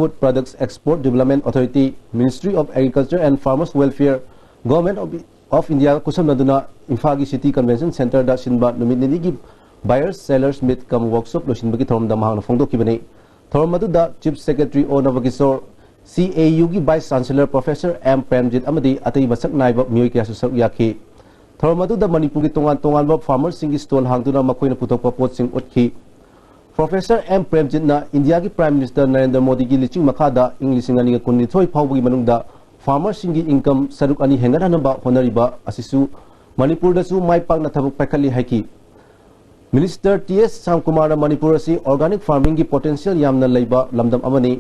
Food Products Export Development Authority, Ministry of Agriculture and Farmers Welfare, Government of India kusam naduna Imphagi City Convention Center da sinba numit nini buyers sellers meet kam workshop lo sinba ki thorom da mahang phongdo kibani thorom madu da Chief Secretary O Navakisor CAU ki Vice Chancellor Professor M Premjit amadi atai basak naiba miyoi kya susak yakhi thorom madu da Manipur ki tongan ba farmers sing stall hangduna makoina putokpa pot sing utkhi Professor M Premjit na India ki Prime Minister Narendra Modi ki liching makada English ngani ka kunni thoi phawgi manungda farmers singi income saruk ani hengana namba honariba asisu Manipur da su mai pak na thabuk pakhali haiki Minister T.S. Samkumar Manipur asi organic farming ki potential yamna leiba lamdam amani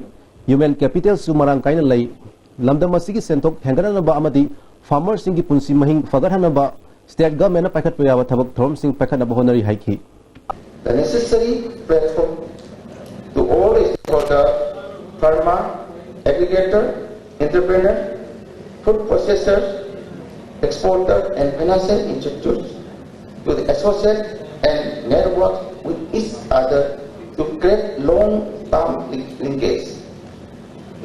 human capital su marang kaina lei lamdam asi ki sentok hengana namba amadi farmers singi punsi mahing fagarhana ba state government na pakhat paya thabuk throm sing pakhana ba honari haiki The necessary platform to all stakeholders, farmer, aggregator, entrepreneur, food processors, exporters, and financial institutes to the associate and network with each other to create long-term linkage.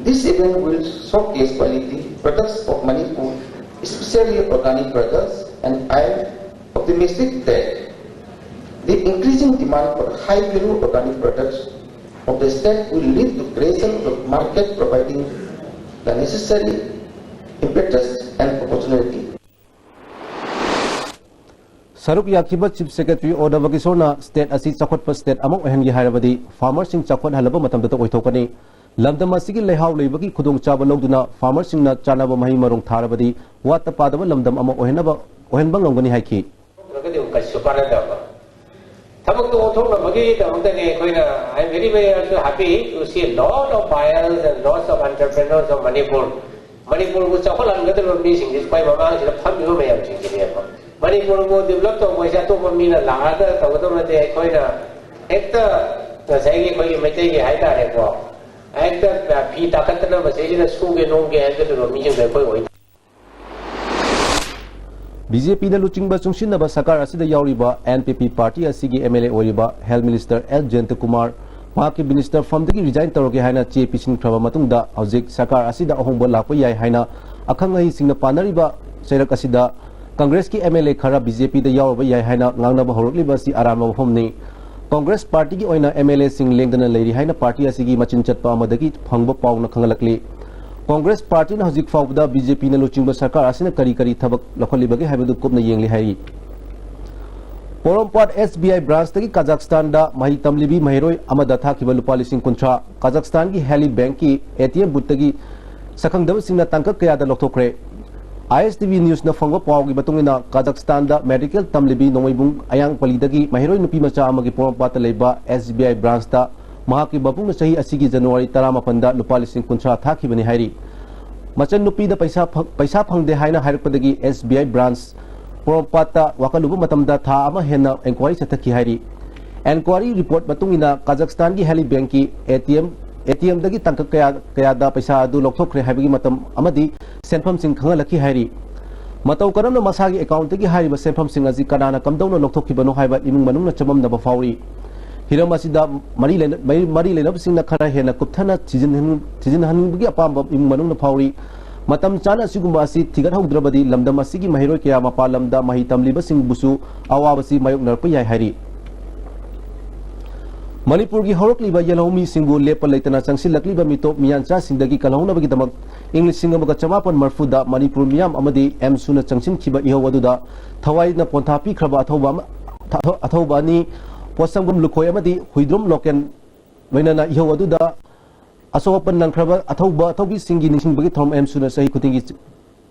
This event will showcase quality products of Manipur, especially organic products, and I am optimistic that the increasing demand for high-value organic products of the state will lead to creation of market providing the necessary impetus and opportunity. Saruk Yakiba Chief Secretary O Navakisor state asi chakot pa state among ohengi hairabadi farmers sing chakot halaba matam da oithokani lamdam asigi lehaw leibagi khudong chaba logduna farmers sing na chanaba mahi marong tharabadi watta padaba lamdam ama ohenaba ohenbang longani haiki I'm very, very also happy to see a lot of buyers and lots of entrepreneurs of Manipur. Manipur was a whole another amazing. This quite Mama is a public way of thinking. Manipur will develop to was at over Mina Lada, Tawadoma, Koina, Hector, the Sagi, Mategi, Haida, Hector, Pita Katana was agent of school and no get to meeting the BJP na luching ba chungsin na ba sakar asida yauriba NPP party asigi MLA oriba Health Minister L Jayantkumar mahaki minister from dagi resign toroge haina che pisin kraba matungda hojik sakar asida ahongba lakpa yai haina akhangai singna panariba sairak asida Congress ki MLA khara BJP da yaurba yai haina ngangna ba horokliba si arama homni Congress party ki oina MLA sing lengdana leiri haina party asigi machin chatpa amadagi phangba pauna khangalakli Congress Party na hojik fawda BJP na luchingba sarkar asina kari thabak lakholi haibadu kupna yengli hai Porompat SBI branch tagi Kazakhstan da mahi tamlibi mahiroi amada thakiba lupa lising kuntra Kazakhstan ki Heli Bank ki ATM booth tagi sakhangdaba singna tangkak kaya da lokthokre ISTV News na fangwa pawgi batungina Kazakhstan da medical tamlibi nomaibung ayang palidagi mahiroi nupi macha amagi Porompat leiba SBI branch da Mahaki babung na sahi asigi January tarama panda lupa lising kuntra thaki bani hairi machan nupi da paisa phangde haina hairpadagi SBI branch Porompata wakalubu matamda tha ama hena inquiry chathaki hairi inquiry report batungina Kazakhstan ki Heli Bank ki ATM dagi tangka kaya da paisa adu lokthokre haibagi matam amadi senpham sing khangalaki hairi matau karamna masagi account gi hairi ba senpham sing aji kanana kamdawna lokthokibano haiba imung manungna chamam na ba fauri Hiram asida mari lenab sing na khara hena kupthana chijin hanbagi apamba imung manung na fauri matam chana sigumba asi thigat haudrabadi lamdam asigi mahiroi kya mapa lamda mahi tamliba sing busu awabasi mayok narpa yai hari Manipur gi horokliba yalomi singbu lepa leitana changsilakliba mitop miyancha sindagi kalhongna bagi damak English singabaga chamapan marfuda Manipur miyam amadi emsuna changsin khiba ihawaduda thawai na ponthapi khraba athoba ni Posangum Lukoy amadi huidrum loken loinana ihawaduda asopan nangkraba athoba athobi singi ningsing bagi thom emsuna sahi kutingi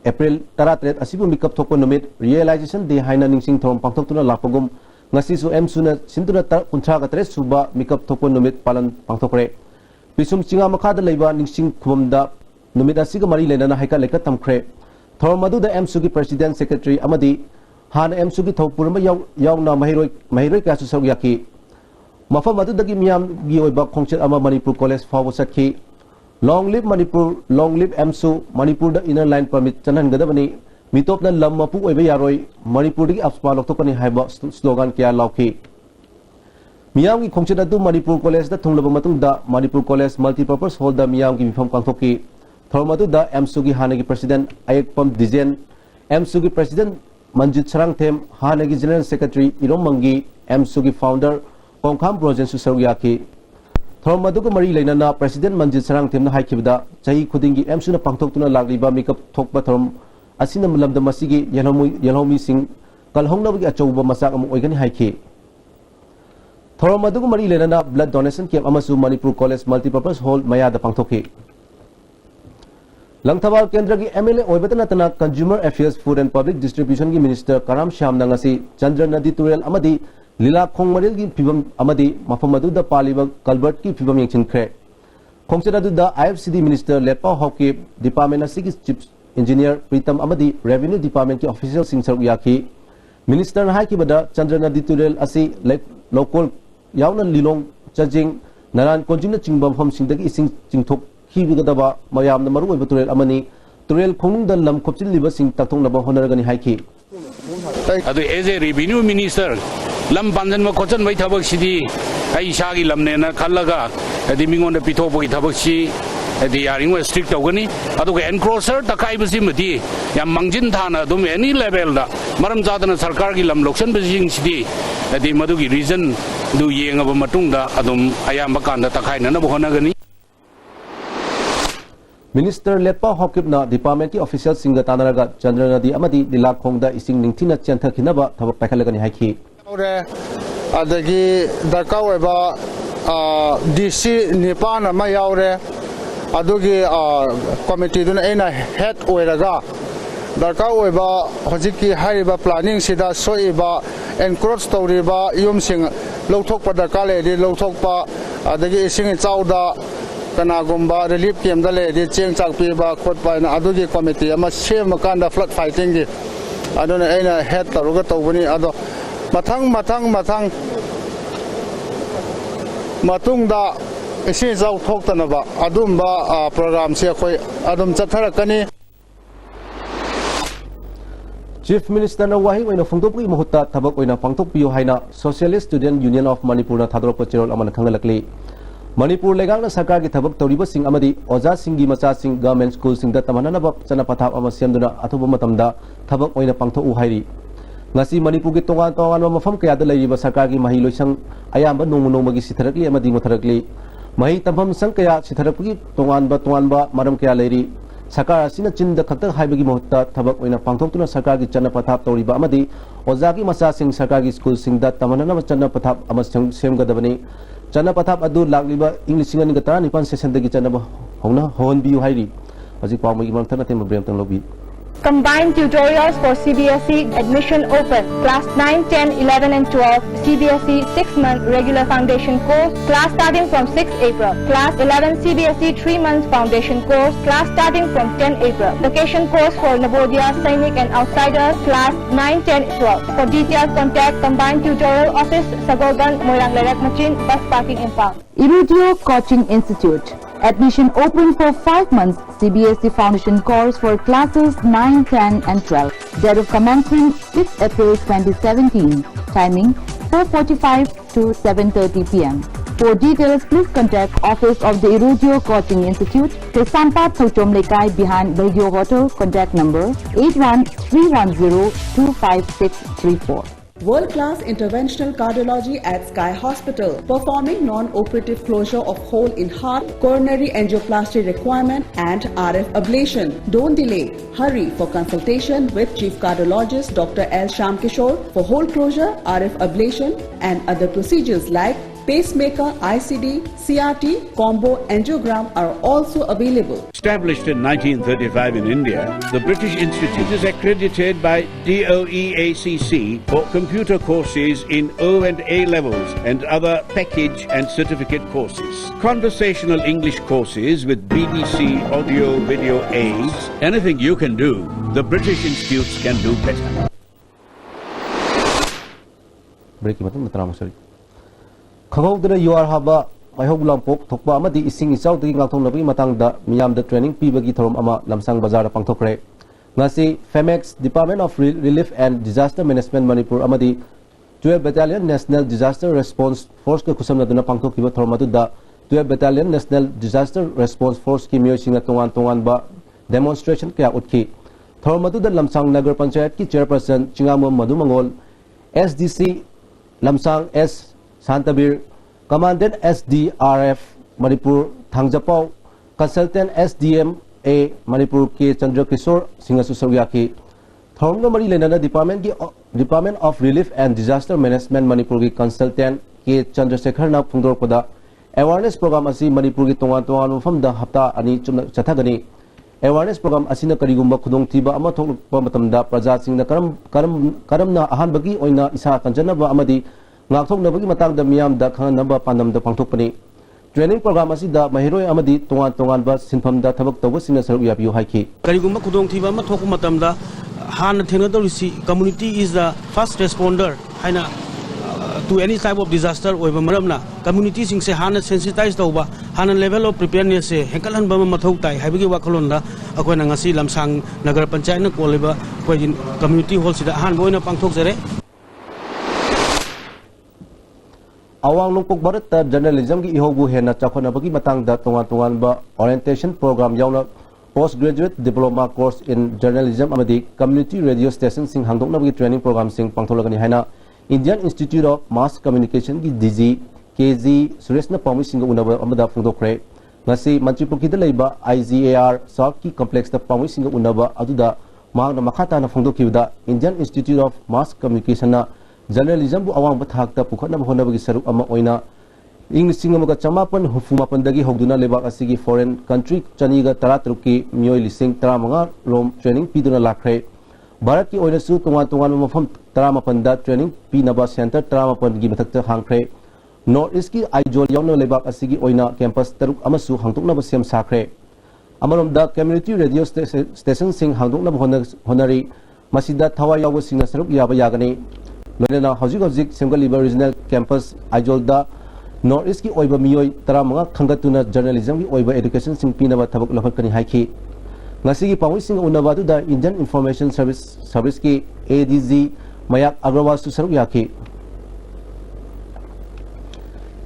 April 13 asibu mikap thokpa numit realization day haina ningsing thom pangthoktuna lapagum ngasi su emsuna sintuna kuntra ka tres suba mikap thokpa numit palan pangthokre pisum chinga makhada leiba ningsing khumda numit asiga mari lenana haika leka tamkhre thom maduda emsugi president secretary amadi Han emsugi thopurma yauna mahiroi ka su sawyaki mafam adudagi miyam gi oiba khongchet ama Manipur College fawo sakhi long live Manipur long live emsu Manipur da inner line permit chanan gadabani mitopna lam mapu oiba yaroi Manipur gi apspa loktopani haiba slogan kya lauki मियाम की खोंगचत अदु Manipur college दा थुंगलब मतुंग दा Manipur college multipurpose hall दा मियाम की मिफम कांगथोकी theorem अदु दा एमसू की हाने की प्रेसिडेंट अयकपम डिजेन एमसू की प्रेसिडेंट मंजित सरंगथेम हाने की जनरल सेक्रेटरी इरोम मंगी एमसू की फाउंडर कोंखाम प्रोजेंट सुसरु याकी थोरम अदु को मरी लेना प्रेसिडेंट मंजित सरंगथेम ना हाइकिबदा चाही खुदिंगी एमसू ना पांगथोकतुना लागलिबा मेकअप थोकबा थोरम असिना मलमदा मसिगी यलहोमी सिंह कलहोंगनबगी अचौबा मसाक अमु ओइगनि हाइकी थोरम अदुगु मरी लेना ब्लड डोनेशन कैंप अमसु मणिपुर कॉलेज मल्टीपर्पज हॉल मयादा पांगथोकी लंगथबाल केंद्र की एमएलए ओइबता नतना consumer affairs food and public distribution की मिनिस्टर कराम श्याम नंगसी चंद्र नदी तुरेल अमदी लीला खोंगमरेल की फिबम अमदी मफम अदुदा पालिबा कल्बर्ट की फिबम यंगचिनख्रे खोंगचत अदुदा आईएफसीडी मिनिस्टर लेपा हॉकी डिपार्टमेंट असिगी चीफ इंजीनियर प्रीतम अमदी रेवेन्यू डिपार्टमेंट की ऑफिशियल सिंसर याकी मिनिस्टर हाइकिबदा चंद्र नदी तुरेल असि लोकल यावना लिलोंग चजिंग नारायण कोंजिंगना चिंगबम हमसिंगदगी इसिंग चिंगथोक खिबिगदबा मयामना मरु ओइबा तुरेल अमनी तुरेल खोंगदा लम खोपचिलिबा सिंग ताथोंगनबा होनरगनि हाइकी अदु एज ए रेवेन्यू मिनिस्टर लम पांजन खोचन बै थबक सिदी आई इसागी लमनेना खल्लगा अदि मिंगोन पिथोपगी थबक दी यारिंग स्ट्रिक्ट तौगनी अदुग एनक्रोचर तकाइबसि मदि याम मंजिन थाना दुम एनी लेवल दा मरम जादना सरकार की लम लोक्सन बजिंग सिदी अदि मदुगी रीजन दु येंगब मतुंगदा अदुम अयाम कांदा तकाइना होनगनी मिनिस्टर लेपा हॉकिपना डिपार्टमेंट की ऑफिशियल सिंग तानरगा चंद्र नदी अमदी दिलाखोंगदा इसिंग निंगथिना चेंथखिनबा थबक पाइखलगनि हाइकी अदगी दरकार ओइबा डीसी निपान अमा यावरे अदुगी कमिटी दुना एना हेड ओइरगा दरकार ओइबा हजिकी हारिबा प्लानिंग सिदा सोइबा एनक्रोच तौरिबा युमसिंग लौथोकपा दरकार लेदि लौथोकपा अदगी इसिंग चाउदा कनागुम्बा रिलीफ कैम्प लेदि चेंग चाक पीबा खोटपा अदुगी कमिटी अमा सेमकांदा फ्लड फाइटिंग गी अदुना एना हेड तौरगा तौबनी अदो मथंग मथंग मथंग मतुंगदा इसी जाव थोक्तनबा अदुम्बा प्रोग्राम से अखोय अदुम चथरकनी चीफ मिनिस्टर ना वाही ओइना फंगदोपगी मुहुत्ता थबक ओइना पांगथोकपियो हाइना socialist student union of Manipur ना थादोरप चेरोल अमन खंगलकली मणिपुर लेगांगना सरकार की थबक तौरिबा सिंग अमदी ओजा सिंगी मचा सिंग गवर्नमेंट स्कूल सिंग दा तमननबा चना पथाप अमा सेमदुना अथुबा मतमदा थबक ओइना पांगथोउ हाइरी ngasi manipur gi tongan tongan mafam kaya da laiba sarkar gi mahi loisang ayamba nong nong gi sitharakli amadi mutharakli mahi tamham sang kaya sitharakgi tongan ba maram kaya lairi sarkar asina chin da khakta haibagi mohta thabak oina pangthoktuna sarkar gi chana pathap toriba amadi oja gi masa sing sarkar gi school sing da tamanana chana pathap amasang semgadabani chana pathap adu lagliba english singa ni gata nipan session da gi chana hona hon biu hairi aji pawmi gi mangthana tem brem tang lobi Combined tutorials for CBSE admission open. Class 9, 10, 11 and 12. CBSE 6-month regular foundation course. Class starting from 6 April. Class 11 CBSE 3 months foundation course. Class starting from 10 April. Vacation course for Navodaya, Sainik and outsiders. Class 9, 10, 12. For details contact Combined Tutorial Office, Sagorgan, Moirang Lerak Machin, Bus Parking Impound. Irudio Coaching Institute. Admission open for 5 months CBSE Foundation course for classes 9, 10 and 12. Date of commencement 6 April 2017. Timing 4:45 to 7:30 p.m. For details, please contact Office of the Irudio Coaching Institute, Tesampa Puchom Lekai behind Belgio Hotel. Contact number 8131025634. World-class interventional cardiology at Sky Hospital, performing non-operative closure of hole in heart, coronary angioplasty requirement and RF ablation. Don't delay. Hurry for consultation with Chief Cardiologist Dr. L. Shamkishore for hole closure, RF ablation and other procedures like pacemaker, ICD, CRT, combo angiogram are also available. Established in 1935 in India, the British Institute is accredited by DOEACC for computer courses in O and A levels and other package and certificate courses. Conversational English courses with BBC audio video aids. Anything you can do, the British Institutes can do better. खगौदना युआर हाबा माइहौ लांपोक थोकपा अमदी इसिंग इचाउदगी गांथोंनबगी matangda miyamda training pibagi thorom ama lamsang bazar pangthokre ngasi femex department of relief and disaster management manipur amadi 12 Battalion National Disaster Response Force ke khusamna pangthokkiba thormatuda 12 Battalion National Disaster Response Force ki miyoi tongan ba demonstration kaya utki thormatuda Lamsang Nagar Panchayat ki chairperson Chingamo Madumangol SDC Lamsang S Santabir Commandant SDRF Manipur Thangjapau Consultant SDM A Manipur ke Chandra Kishore Singasu Sawyaki Thormga Mari Lenana Department of Relief and Disaster Management Manipur ki Consultant ke Chandrasekhar na Phungdor pada awareness program asi Manipur ki tongan mafam da hapta ani chumna chathagani awareness program asina karigumba khudong thiba ama thokpa matamda praja singna karamna ahanbagi oina isa kanjanaba amadi ngakthoknabagi matangda miyamda khanganaba pandamda pangthokpani training program asida mahiroi amadi tongan ba sinfamda thabak tawba singna saru yabiu haiki karigumba khudong thiba ama thokpa matamda han thengadorisi community is the first responder haina to any type of disaster oiba maramna community sing se hana sensitize tawba hana level of preparedness se henkalan ba mathau tai haibigi wakhalonda akoina ngasi Lamsang Nagar Panchayat na koleba koi community hall sida han boina pangthok jare awang lungpok Bharat journalism ki ihobu hena chakhonabagi matangda tongan ba orientation program yauna postgraduate diploma course in journalism amadi community radio station sing hangdoknabagi training program sing pangtholagani haina Indian Institute of Mass Communication ki DG KZ Sureshna Pami Singh unaba amada phungdokre ngasi Manchipur ki leiba IGAR South ki complex da Pami Singh unaba aduda mangna makhata na phungdokibda Indian Institute of Mass Communication na journalism bu awang bathakta pukhana honabagi saruk ama oina English singamaga chamapan hufumapan dagi hogduna lebak asigi foreign country chaniga 13 ki miyoi lising 35 rom training piduna lakhre Bharat ki oina su tongan mafam 35 da training pinaba center 35 gi mathakta hangkhre North East ki Aijol yauna lebak asigi oina campus taruk amasu hangtoknaba sem sakhre amarom da community radio station sing hangtoknaba honari masida thawa yawa singna saruk yaba yagani loina hojik semgaliba regional campus Aijol da North East ki oiba miyoi 35 khangatuna journalism ki oiba education sing pinaba thabak lokhatkani haiki ngasi ki pawi sing unaba da Indian Information Service ki ADG Mayak Agrawal su saruk yaki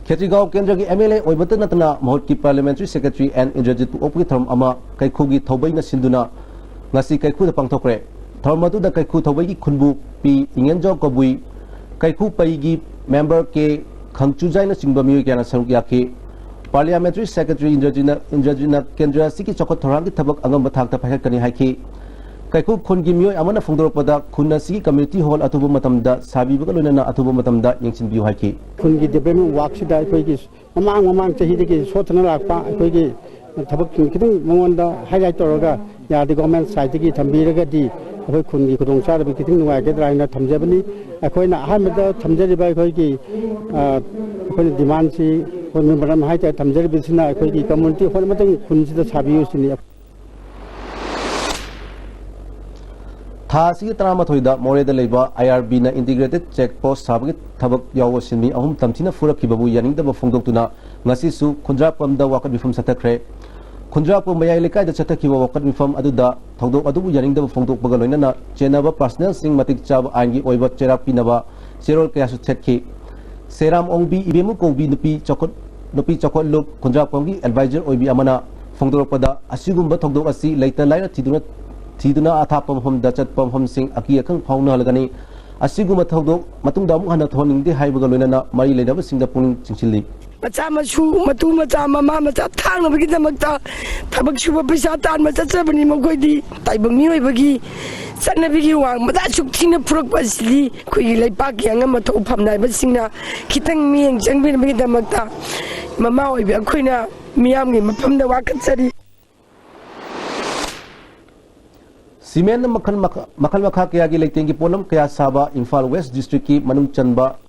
Khetrigaon Kendra ki MLA oibata natana Mahot ki Parliamentary Secretary and Indrajit Opki Tharam ama Kaikhu gi Thaubai na sinduna ngasi Kaikhu da pangthokre Tharmatu da Kaikhu Thaubai ki khunbu pi Ingenjo Kobui Kaikhu pai gi member ke Khangchujai na singba miyo kya na saruk yaki Parliamentary Secretary Indrajit Kendra siki chokot thorang ki thabak angam bathakta phaikhakani haiki Kaikhu khun gi miyo amana phungdorpada khunna siki community hall atubu matamda sabi baga loina atubu matamda yengsin biu haiki khun gi development work sida koi gi mamang chahi de gi sotna lakpa koi gi thabak kitang mongonda highlight toroga ya the government side gi thambiraga di koi khun gi khudong sa bi kitang nuai ge draina thamjabani koi na ahmada thamjariba koi gi koi demand si koi maram hai ta thamjaribi sina koi gi community hall matang khun sida sabiu sini Thasi Tramathoida Moreda Leba IRB na integrated check post sabagi thabak yawo sinmi ahum tamchina furakhibabu yaningda phongdoktuna ngasi su Khundrapamda wakat bifam satakre Khundrapam mayai lekai da chatakhiba wakat bifam aduda thongdok adubu yaningda phongdokpaga loinana chenaba personal sing matik chab aingi oiba cherak pinaba serol kaya su thekhi Seram Ongbi ibemu kongbi nupi chokot lup Khundrapamgi advisor oibi amana phongdokpada asigumba thongdok asi leita laina Tiduna athapam hom dachat pam hom sing aki akang phawna halagani asiguma thodok matungda mu hana thoning de haibaga loinana mari leidaba singda puning chingchili macha machu matu macha mama macha thang bagi damakta thabak suba paisa tan macha chabani mogoidi taibang mi oibagi sanabigi wang mata chukthina phurak pasili khoi leipak yang ma tho phamnai ba singna khitang mieng jangbi bagi damakta mama oibi akhoina miyam gi maphamda wakatsari Simen makal kaya gi leitengi ponam kaya saba Imphal West District ki manung chanba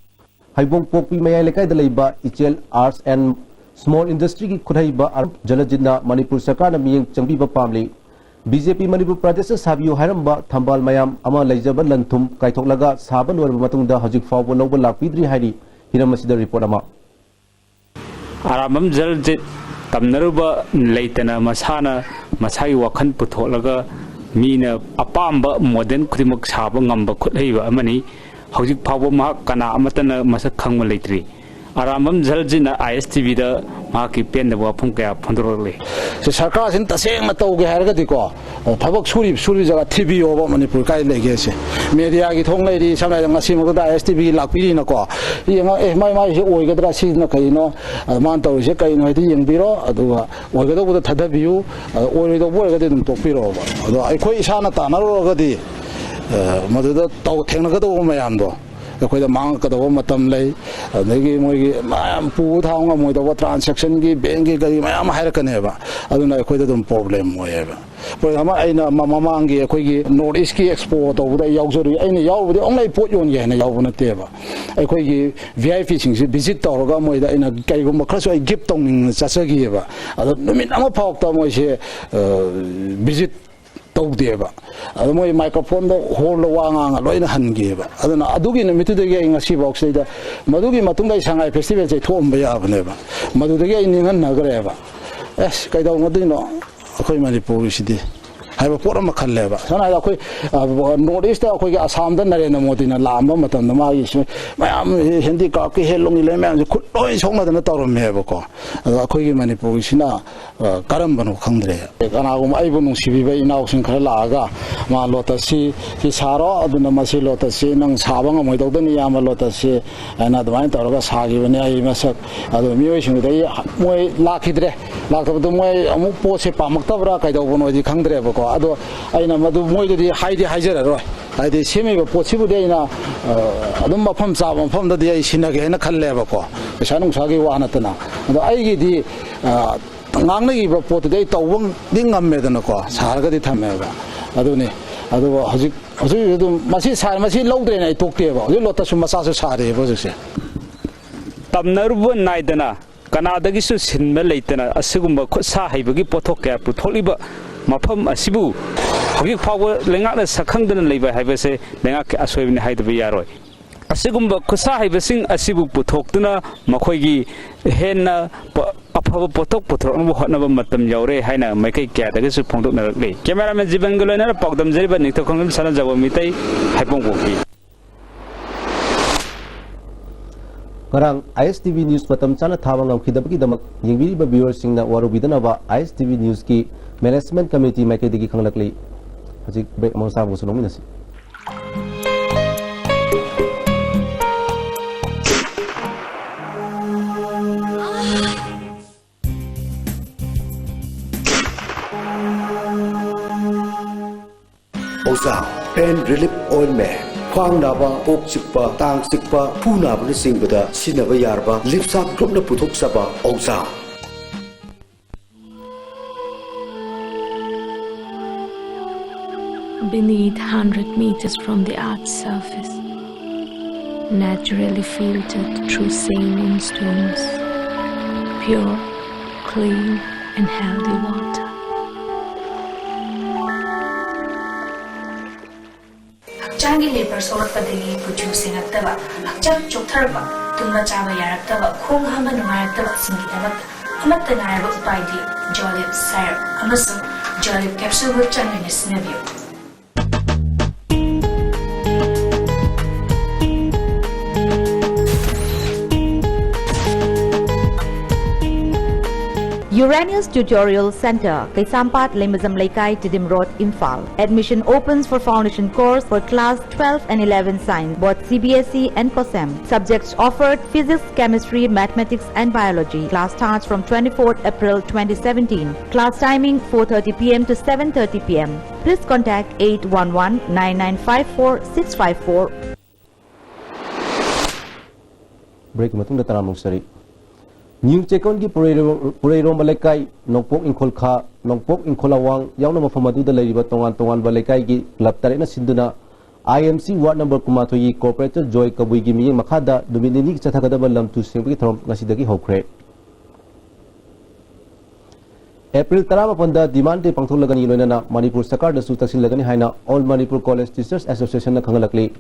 haibong pokpi mayai lekai da leiba Ichel Arts and Small Industry ki khudhaiba jalajidna Manipur Sarkar na miyeng changbiba pamli BJP Manipur Pradesh sabiyo hairamba thambal mayam ama leijaba lanthum kaithoklaga saba lorba matungda hajik fawbo lawba lakpidri hairi hiramasida report ama aramam jalajid tamnaruba leitana masana masai wakhan putholaga Mina apamba modern kudimak saba ngamba kuthaiba amani hojik phawo ma kana amatana masak khangma leitri aramam jaljina ISTV da ma ki pen da wa phung kya phondorle se sarkar sin taseng ma tawge harga diko thabak suri jaga TV over manipur kai lege se media gi thong leiri samai ngasi mo da ISTV lakpiri na ko yenga mai se oi gadra si na kai no man taw se kai no ti yeng biro adu oi gada bu thada biu oi do bo ga de dum tokpiro ba adu ai khoi isana ta na ro ga di madu da taw thengna ga do mayam do akhoi da mang ka do matam lei adagi moi gi mayam pu thang moi da transaction gi bank gi gari mayam hair ka ne ba aduna akhoi da dum problem moi ba por ama aina mamang gi akhoi gi north east ki expo to da yaw jori aina yaw bu only pot yon ye na yaw na te ba akhoi gi VIP sing si visit to ga moi da aina kai gum khra so ai gift tong ning cha sa gi ba adu numit ama phok ta moi se visit tawdeba adu moi microphone do hol wanga loina hangeba aduna adugi namitu de ge ngasi box da madugi matungda sangai festival je thom ba yabne ba madu de ge ningan nagre ba es kai da ngodi no akhoi manipur sidi haiba pora ma khalle ba sana da akhoi north east da akhoi assam da narendra modi na lamba matam da ma yi mayam hindi ka ki helong ile ma khut loi songna da na tawrom me ba ko akhoi gi manipur sina karam banu khangdre kana gum ai bu nung sibi ba inaw sing khara la ga ma lotus si saro aduna ma si lotus si nang sabang moi dog da ni yama lotus si ana da mai tawra ga sa gi bani ai masak adu mioi sing dai moi lakhidre lakta du moi amu po se pamak tabra kai do bono di khangdre ba ko ado aina madu moi di haidi haijara ro haidi semi ba po chibu de ina adum ma pham sa pham da di ai sinage na khalle ba ko sanung sa gi wa na tana ado ai gi di ngang gi ba pot de tawang ding ngam me da na ko sar ga di thame ba adu ne adu hojik adu masi sar masi lodre nai tokte ba adu lota su masa su sare ba se tamnarubu naidana kanadagi su sinma leitana asigumba khutsa haibagi pothok kya putholiba mafam asibu hogi phawa lenga na sakhangdana leiba haibase lenga ke asoibni haidaba yaroi asigumba khutsa haibasing asibu puthoktuna makhoigi henna afaba pothok puthoknu hotnaba matam yaure haina maikai kya daga su phongdokna rakle cameraman jibangulana pawdam jariba nikthokangam sana jawa mitai haipong boki Ngarang ISTV News patam chana thawang ngamkhidabagi damak yingbiriba viewers singna warubidanaba ISTV News ki management committee maikadigi khanglakli hajik break among sa busulong minasi Oza Pain Relief Ointment Khwang naba, pok sikpa, tang sikpa, pu naba na singbada, sinaba yarba, lipsak group na putok saba, Oza. Beneath 100 meters from the Earth's surface, naturally filtered through saline stones, pure, clean and healthy water. Changi labor sorakpadagi producing attaba, Akcham choktarba, Tunga Chava Yaraktaba, Kung Haman Marataba Singitaba, Amatanaraba Upaidi, Jolip Sire, Amasu, Jolip capsule with Changinis Neville. Uranius Tutorial Center, Kaisampat, Lemazam Laikai, Tidim Road, Imphal. Admission opens for foundation course for class 12 and 11 science, both CBSE and COSEM. Subjects offered: physics, chemistry, mathematics and biology. Class starts from 24th April 2017. Class timing 4:30 p.m. to 7:30 p.m. Please contact 811-9954-654. Break matungda taramung sari. New Chekon ki Purero Malakai, Nokpok in Kolka, Nokpok in Kolawang, Yauna Mafamadu the Lady Batongan Tongan Balakai, Laptarena Sinduna, IMC Ward number Kumatoi, Corporator Joy Kabuigi Makada, Dominic Chatakadabalam to Simpitrom Nasidaki Hokre. April Tarama Panda, Dimante Pangtulagani Lona, Manipur Sakar, the Sutasin Lagani Haina, All Manipur College Teachers Association Kangalakli.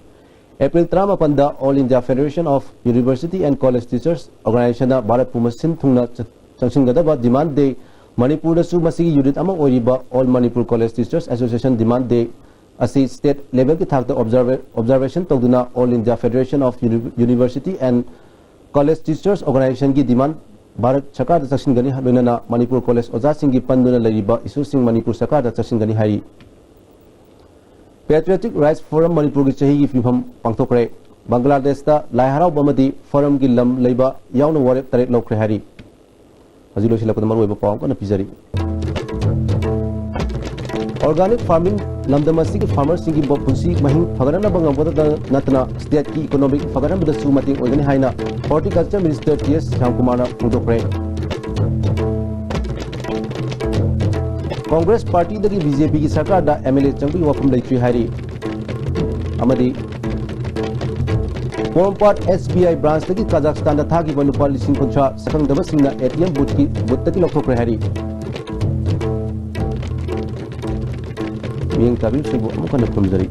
April Trama Panda, All India Federation of University and College Teachers Organization Bharat Pumasin Thungna Changshingadaba Demand Day Manipur Sumasi Unit Among Oriba All Manipur College Teachers Association Demand Day asi state level ki thak observation tawduna All India Federation of University and College Teachers Organization ki demand Bharat Sarkar da chaksin gani loinana Manipur College Oja sing gi panduna lariba issue sing Manipur Sarkar da chaksin gani hari Patriotic Rights Forum Manipur ki chahi gi fifam pangthokre Bangladesh da lai harau bamadi forum gi lam leiba yauna warep tare lokre hari Hazilo sila ko maru iba pawang ko na pizari Organic farming lamdamasi ki farmers singi punsi mahing fagarana bangam boda natna state ki economic fagarana boda sumating organi haina horticulture minister TS Shyamkumar na pungdokre Congress party dagi BJP ki sarkar da MLA changbi wafum leitri hari amadi Porompat SBI branch dagi Kazakhstan da thagi banupa lising kontra sakang daba singna ATM booth taki lokthokre hari Yang tabi sibu amukan na kumzari